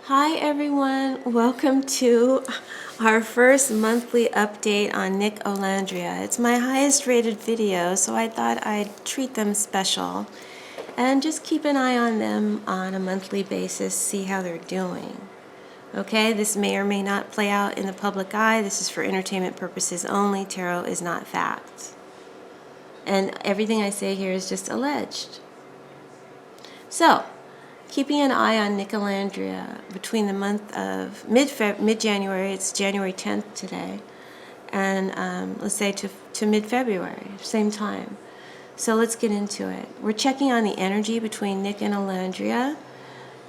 Hi everyone, welcome to our first monthly update on NicOlandria. It's my highest rated video, so I thought I'd treat them special and just keep an eye on them on a monthly basis, see how they're doing. Okay, this may or may not play out in the public eye. This is for entertainment purposes only. Tarot is not fact. And everything I say here is just alleged. So, keeping an eye on NicOlandria between the month of mid-January, it's January 10th today, and let's say to mid-February, same time. So let's get into it. We're checking on the energy between Nic and Olandria,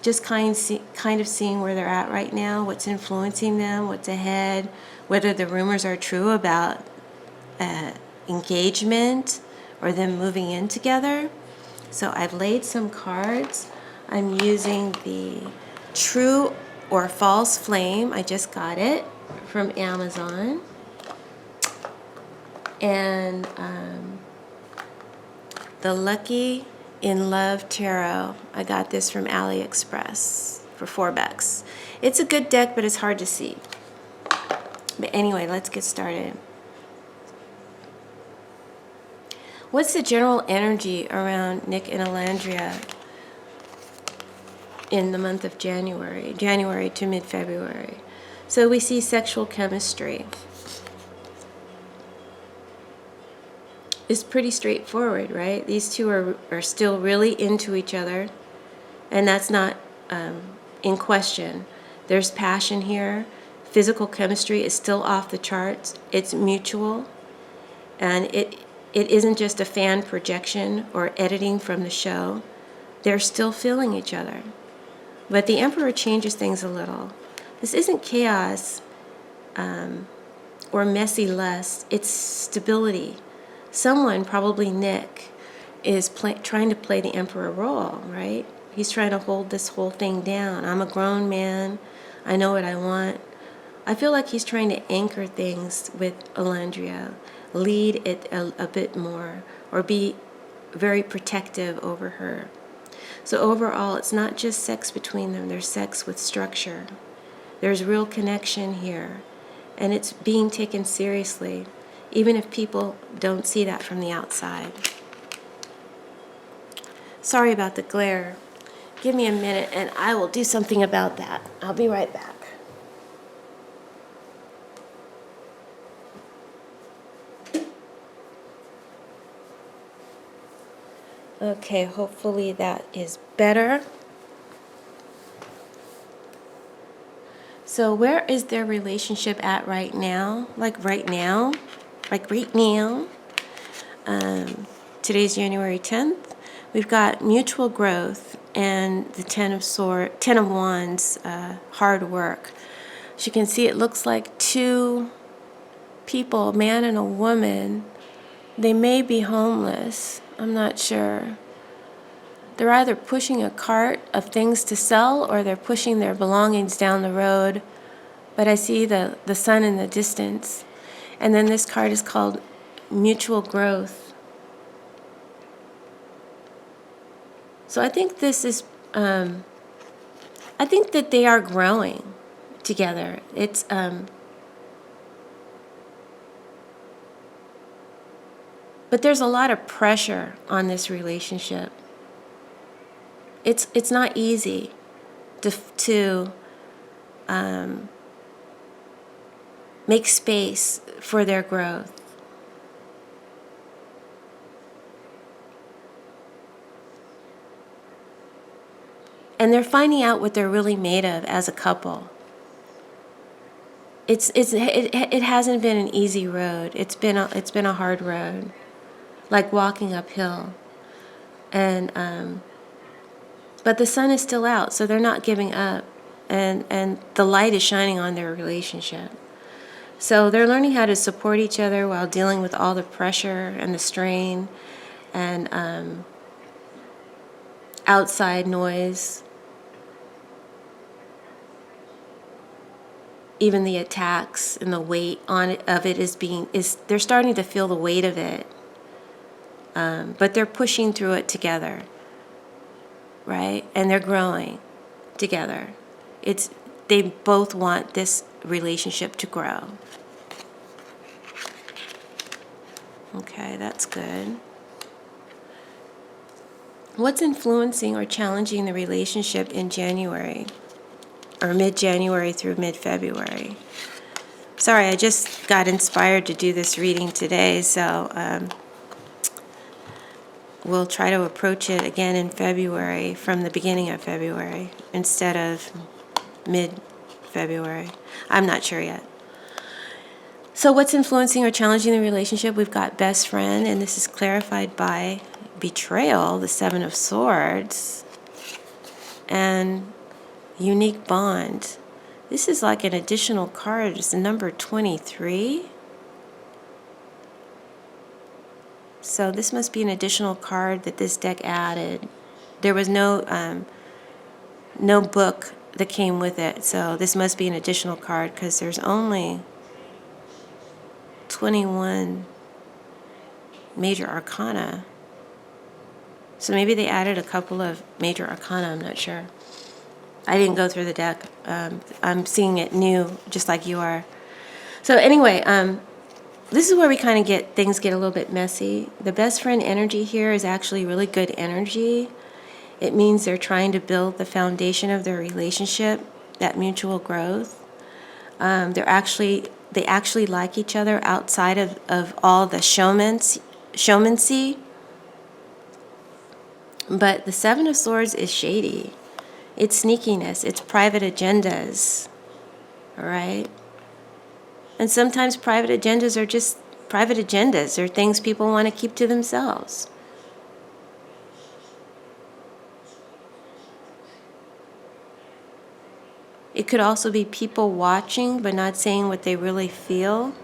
just kind of seeing where they're at right now, what's influencing them, what's ahead, whether the rumors are true about engagement or them moving in together. So I've laid some cards. I'm using the True or False Flame. I just got it from Amazon. And the Lucky in Love Tarot. I got this from AliExpress for $4. It's a good deck, but it's hard to see. But anyway, let's get started. What's the general energy around Nic and Olandria in the month of January to mid-February? So we see sexual chemistry. It's pretty straightforward, right? These two are still really into each other, and that's not in question. There's passion here. Physical chemistry is still off the charts. It's mutual, and it isn't just a fan projection or editing from the show. They're still feeling each other. But the Emperor changes things a little. This isn't chaos or messy lust. It's stability. Someone, probably Nic, is trying to play the Emperor role, right? He's trying to hold this whole thing down. I'm a grown man. I know what I want. I feel like he's trying to anchor things with Olandria, lead it a bit more, or be very protective over her. So overall, it's not just sex between them. There's sex with structure. There's real connection here, and it's being taken seriously, even if people don't see that from the outside. Sorry about the glare. Give me a minute, and I will do something about that. I'll be right back. Okay, hopefully that is better. So where is their relationship at right now? Like right now? Today's January 10th. We've got mutual growth and the Ten of Wands, hard work. As you can see, it looks like two people, a man and a woman. They may be homeless. I'm not sure. They're either pushing a cart of things to sell or they're pushing their belongings down the road. But I see the sun in the distance. And then this card is called Mutual Growth. So I think this is, I think that they are growing together. It's, but there's a lot of pressure on this relationship. It's not easy to make space for their growth. And they're finding out what they're really made of as a couple. It hasn't been an easy road. It's been a hard road, like walking uphill. And but the sun is still out, so they're not giving up, and the light is shining on their relationship. So they're learning how to support each other while dealing with all the pressure and the strain and outside noise. Even the attacks and the weight on it of it they're starting to feel the weight of it, but they're pushing through it together, right? And they're growing together. They both want this relationship to grow. Okay, that's good. What's influencing or challenging the relationship in January, or mid-January through mid-February? Sorry, I just got inspired to do this reading today, so we'll try to approach it again in February, from the beginning of February, instead of mid-February. I'm not sure yet. So what's influencing or challenging the relationship? We've got best friend, and this is clarified by betrayal, the Seven of Swords, and unique bond. This is like an additional card. It's the number 23. So this must be an additional card that this deck added. There was no book that came with it, so this must be an additional card, because there's only 21 major arcana. So maybe they added a couple of major arcana, I'm not sure. I didn't go through the deck. I'm seeing it new, just like you are. So anyway, this is where we kind of things get a little bit messy. The best friend energy here is actually really good energy. It means they're trying to build the foundation of their relationship, that mutual growth. They actually like each other outside of all the showmancy. But the Seven of Swords is shady. It's sneakiness. It's private agendas. All right? And sometimes private agendas are just private agendas. They're things people want to keep to themselves. It could also be people watching but not saying what they really feel.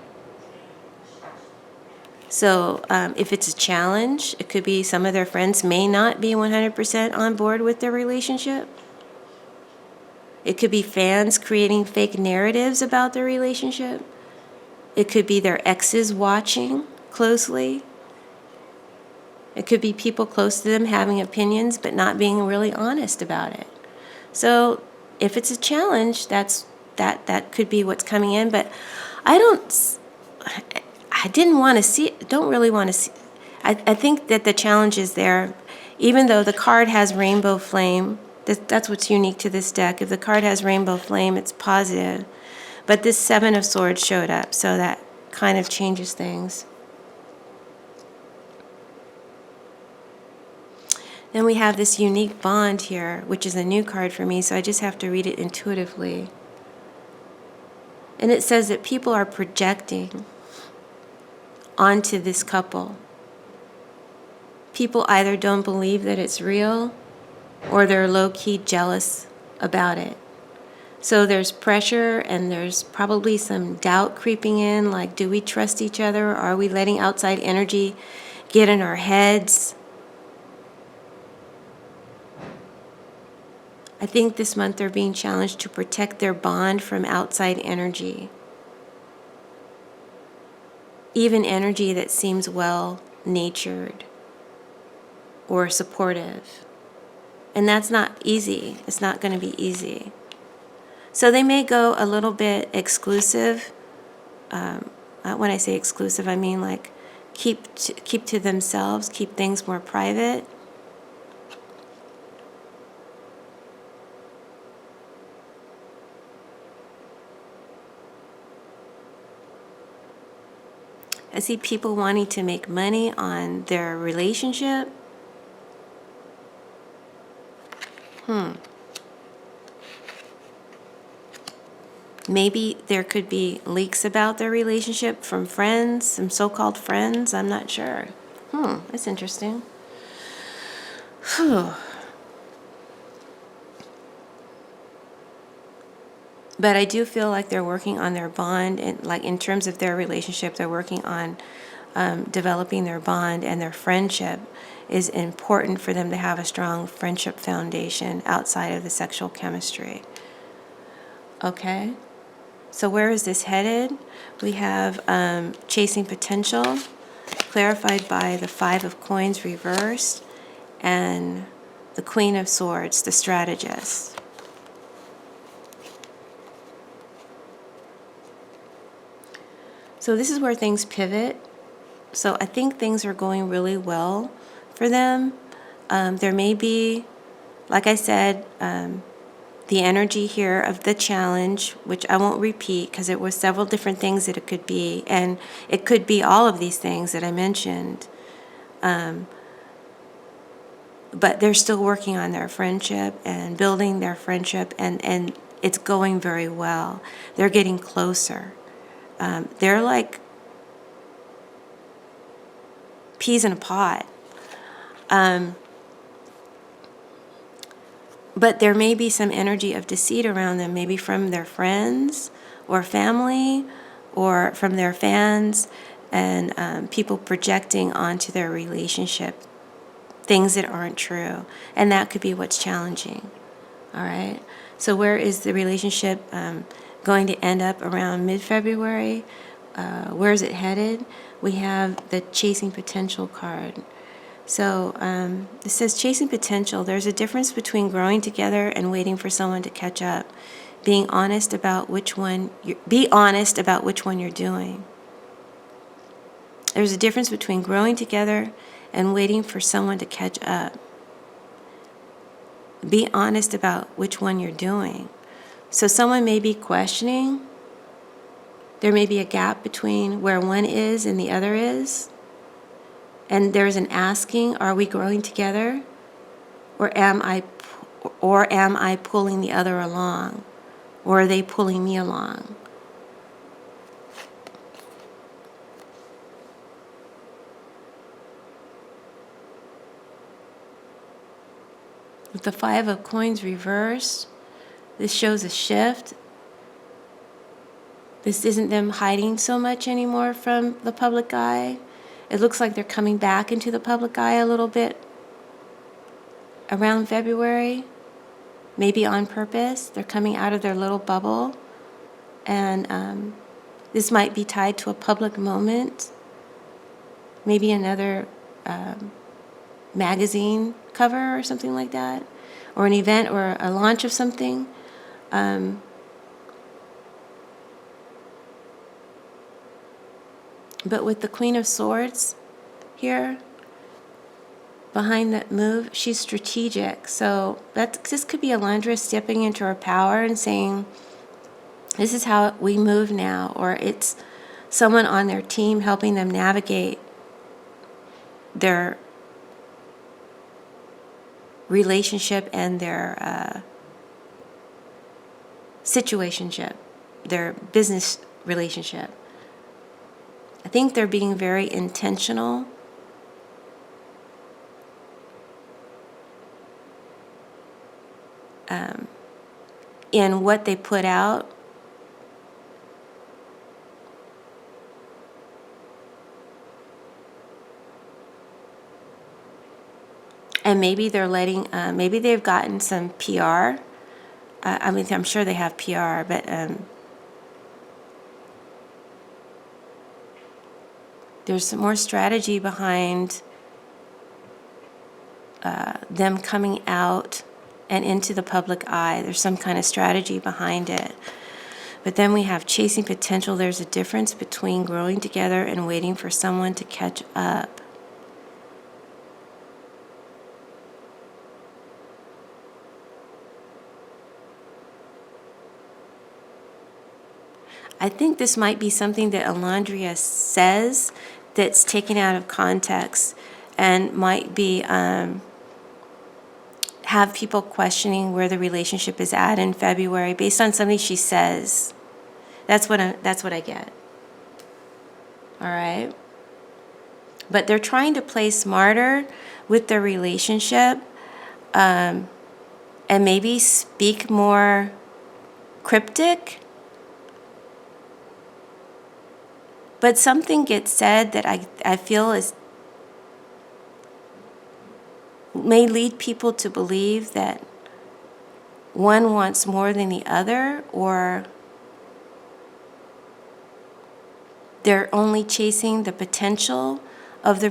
So if it's a challenge, it could be some of their friends may not be 100% on board with their relationship. It could be fans creating fake narratives about their relationship. It could be their exes watching closely. It could be people close to them having opinions but not being really honest about it. So if it's a challenge, that could be what's coming in. But I didn't want to see it. Don't really want to see. I think that the challenge is there, even though the card has Rainbow Flame. That's what's unique to this deck. If the card has Rainbow Flame, it's positive. But this Seven of Swords showed up, so that kind of changes things. Then we have this unique bond here, which is a new card for me, so I just have to read it intuitively. And it says that people are projecting onto this couple. People either don't believe that it's real, or they're low-key jealous about it. So there's pressure, and there's probably some doubt creeping in, like, do we trust each other? Are we letting outside energy get in our heads? I think this month they're being challenged to protect their bond from outside energy. Even energy that seems well-natured or supportive. And that's not easy. It's not going to be easy. So they may go a little bit exclusive. When I say exclusive, I mean like keep to themselves, keep things more private. I see people wanting to make money on their relationship. Maybe there could be leaks about their relationship from friends, some so-called friends. I'm not sure. That's interesting. But I do feel like they're working on their bond, and like in terms of their relationship, they're working on developing their bond, and their friendship is important for them to have a strong friendship foundation outside of the sexual chemistry. Okay? So where is this headed? We have chasing potential, clarified by the Five of Coins reversed, and the Queen of Swords, the strategist. So this is where things pivot. So I think things are going really well for them. There may be, like I said, the energy here of the challenge, which I won't repeat because it was several different things that it could be. And it could be all of these things that I mentioned. But they're still working on their friendship and building their friendship, and it's going very well. They're getting closer. They're like peas in a pod. But there may be some energy of deceit around them, maybe from their friends or family or from their fans, and people projecting onto their relationship things that aren't true. And that could be what's challenging. All right? So where is the relationship going to end up around mid-February? Where is it headed? We have the Chasing Potential card. So it says chasing potential. There's a difference between growing together and waiting for someone to catch up. Be honest about which one you're doing. There's a difference between growing together and waiting for someone to catch up. Be honest about which one you're doing. So someone may be questioning. There may be a gap between where one is and the other is. And there's an asking, are we growing together? Or am I pulling the other along? Or are they pulling me along? With the Five of Coins reversed, this shows a shift. This isn't them hiding so much anymore from the public eye. It looks like they're coming back into the public eye a little bit around February, maybe on purpose. They're coming out of their little bubble, and this might be tied to a public moment, maybe another magazine cover or something like that, or an event or a launch of something. But with the Queen of Swords here, behind that move, she's strategic. So this could be Elandria stepping into her power and saying, this is how we move now. Or it's someone on their team helping them navigate their relationship and their situationship, their business relationship. I think they're being very intentional in what they put out. And maybe they're letting, maybe they've gotten some PR. I mean, I'm sure they have PR, but there's some more strategy behind them coming out and into the public eye. There's some kind of strategy behind it. But then we have chasing potential. There's a difference between growing together and waiting for someone to catch up. I think this might be something that Elandria says that's taken out of context and might be have people questioning where the relationship is at in February based on something she says. That's what I get. All right. But they're trying to play smarter with their relationship, and maybe speak more cryptic. But something gets said that I feel may lead people to believe that one wants more than the other, or they're only chasing the potential of the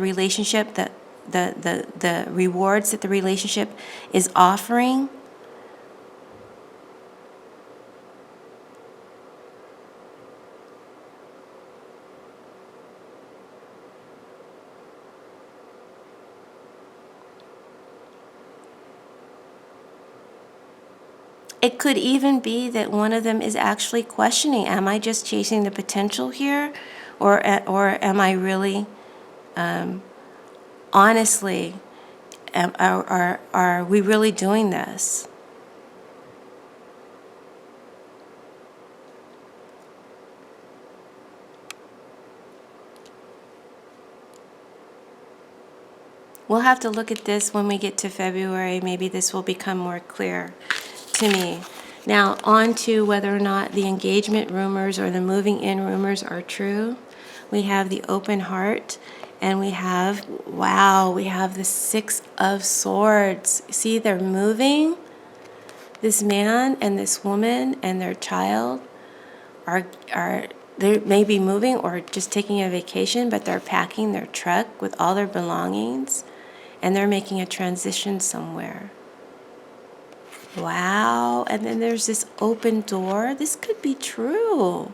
relationship, the rewards that the relationship is offering. It could even be that one of them is actually questioning, am I just chasing the potential here? Or am I really, honestly, are we really doing this? We'll have to look at this when we get to February. Maybe this will become more clear to me. Now, on to whether or not the engagement rumors or the moving in rumors are true. We have the open heart, and we have, wow, we have the Six of Swords. See, they're moving. This man and this woman and their child are they may be moving or just taking a vacation, but they're packing their truck with all their belongings, and they're making a transition somewhere. Wow, and then there's this open door. This could be true.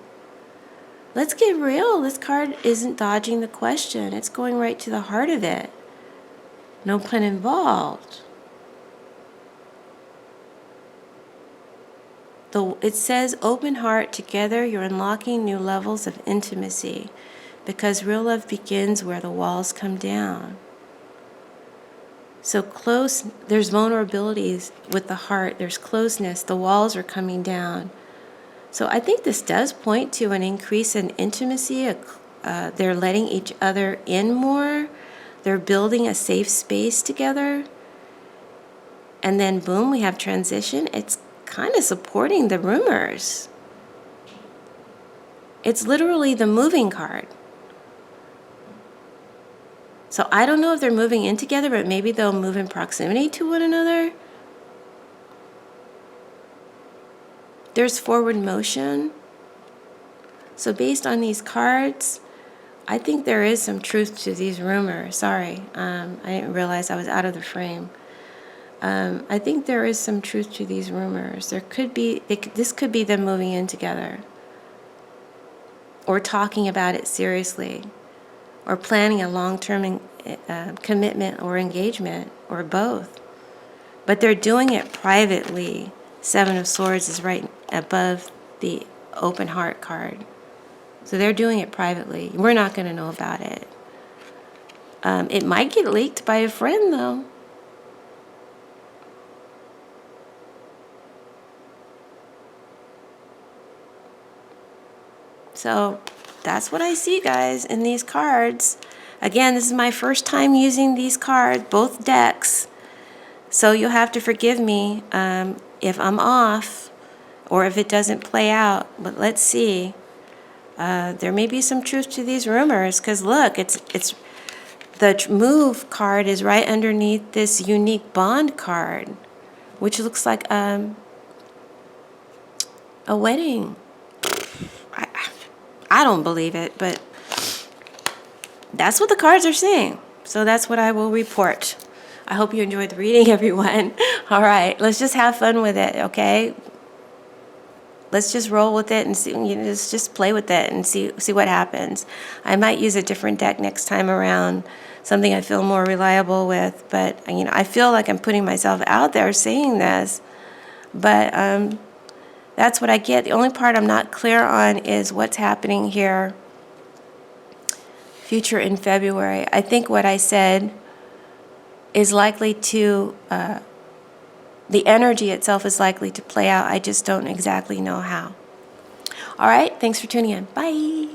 Let's get real. This card isn't dodging the question. It's going right to the heart of it. No pun involved. It says, open heart, together you're unlocking new levels of intimacy, because real love begins where the walls come down. So close, there's vulnerabilities with the heart, there's closeness, the walls are coming down. So I think this does point to an increase in intimacy. They're letting each other in more. They're building a safe space together. And then boom, we have transition. It's kind of supporting the rumors. It's literally the moving card. So I don't know if they're moving in together, but maybe they'll move in proximity to one another. There's forward motion. So based on these cards, I think there is some truth to these rumors. Sorry, I didn't realize I was out of the frame. I think there is some truth to these rumors. There could be, this could be them moving in together, or talking about it seriously, or planning a long-term commitment or engagement, or both. But they're doing it privately. Seven of Swords is right above the open heart card. So they're doing it privately. We're not going to know about it. It might get leaked by a friend, though. So that's what I see, guys, in these cards. Again, this is my first time using these cards, both decks. So you'll have to forgive me if I'm off or if it doesn't play out. But let's see. There may be some truth to these rumors, because look, it's the move card is right underneath this unique bond card, which looks like a wedding. I don't believe it, but that's what the cards are saying. So that's what I will report. I hope you enjoyed the reading, everyone. All right, let's just have fun with it, okay? Let's just roll with it and see, just play with it and see what happens. I might use a different deck next time around, something I feel more reliable with. But I feel like I'm putting myself out there saying this, but that's what I get. The only part I'm not clear on is what's happening here. Future in February. I think what I said is likely to, the energy itself is likely to play out. I just don't exactly know how. All right, thanks for tuning in. Bye.